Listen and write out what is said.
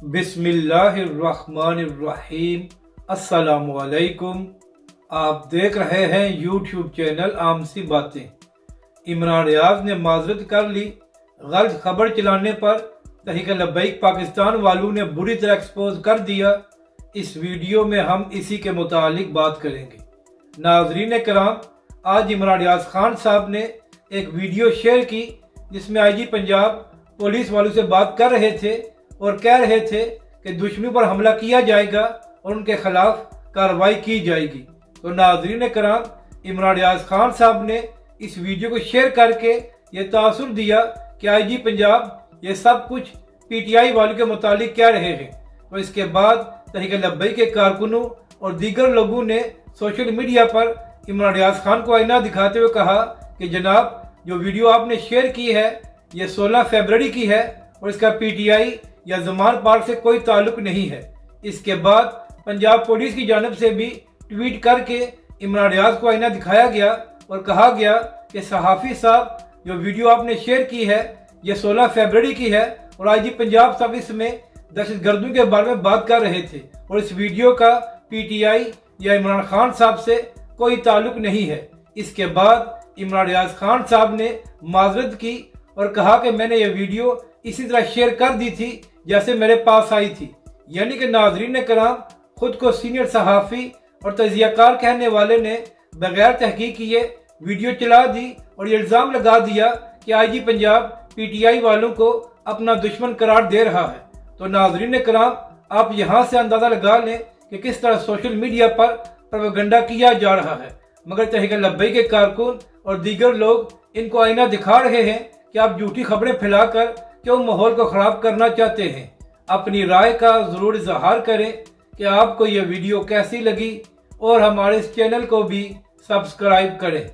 بسم اللہ الرحمن الرحیم۔ السلام علیکم۔ آپ دیکھ رہے ہیں یوٹیوب چینل عام سی باتیں۔ عمران ریاض نے معذرت کر لی، غلط خبر چلانے پر تحریک لبیک پاکستان والوں نے بری طرح ایکسپوز کر دیا۔ اس ویڈیو میں ہم اسی کے متعلق بات کریں گے۔ ناظرین کرام، آج عمران ریاض خان صاحب نے ایک ویڈیو شیئر کی جس میں آئی جی پنجاب پولیس والوں سے بات کر رہے تھے اور کہہ رہے تھے کہ دشمنوں پر حملہ کیا جائے گا اور ان کے خلاف کارروائی کی جائے گی۔ تو ناظرین کرام، عمران ریاض خان صاحب نے اس ویڈیو کو شیئر کر کے یہ تاثر دیا کہ آئی جی پنجاب یہ سب کچھ پی ٹی آئی والوں کے متعلق کہہ رہے ہیں۔ اور اس کے بعد تحریک لبیک کے کارکنوں اور دیگر لوگوں نے سوشل میڈیا پر عمران ریاض خان کو آئینہ دکھاتے ہوئے کہا کہ جناب، جو ویڈیو آپ نے شیئر کی ہے یہ 16 فروری کی ہے اور اس کا پی ٹی آئی یا زمان پارک سے کوئی تعلق نہیں ہے۔ اس کے بعد پنجاب پولیس کی جانب سے بھی ٹویٹ کر کے عمران ریاض کو آئینہ دکھایا گیا اور کہا گیا کہ صحافی صاحب، جو ویڈیو آپ نے شیئر کی ہے یہ 16 فروری کی ہے اور آئی جی پنجاب صاحب اس میں دہشت گردوں کے بارے میں بات کر رہے تھے اور اس ویڈیو کا پی ٹی آئی یا عمران خان صاحب سے کوئی تعلق نہیں ہے۔ اس کے بعد عمران ریاض خان صاحب نے معذرت کی اور کہا کہ میں نے یہ ویڈیو اسی طرح شیئر کر دی تھی جیسے میرے پاس آئی تھی۔ یعنی کہ ناظرین کرام، خود کو سینئر صحافی اور تجزیہ کار کہنے والے نے بغیر تحقیق کیے ویڈیو چلا دی اور یہ الزام لگا دیا کہ آئی جی پنجاب پی ٹی آئی والوں کو اپنا دشمن قرار دے رہا ہے۔ تو ناظرین کرام، آپ یہاں سے اندازہ لگا لیں کہ کس طرح سوشل میڈیا پر پروپیگنڈا کیا جا رہا ہے، مگر تحریک لبیک کے کارکن اور دیگر لوگ ان کو آئینہ دکھا رہے ہیں کہ آپ جھوٹی خبریں پھیلا کر کیوں ماحول کو خراب کرنا چاہتے ہیں۔ اپنی رائے کا ضرور اظہار کریں کہ آپ کو یہ ویڈیو کیسی لگی اور ہمارے اس چینل کو بھی سبسکرائب کریں۔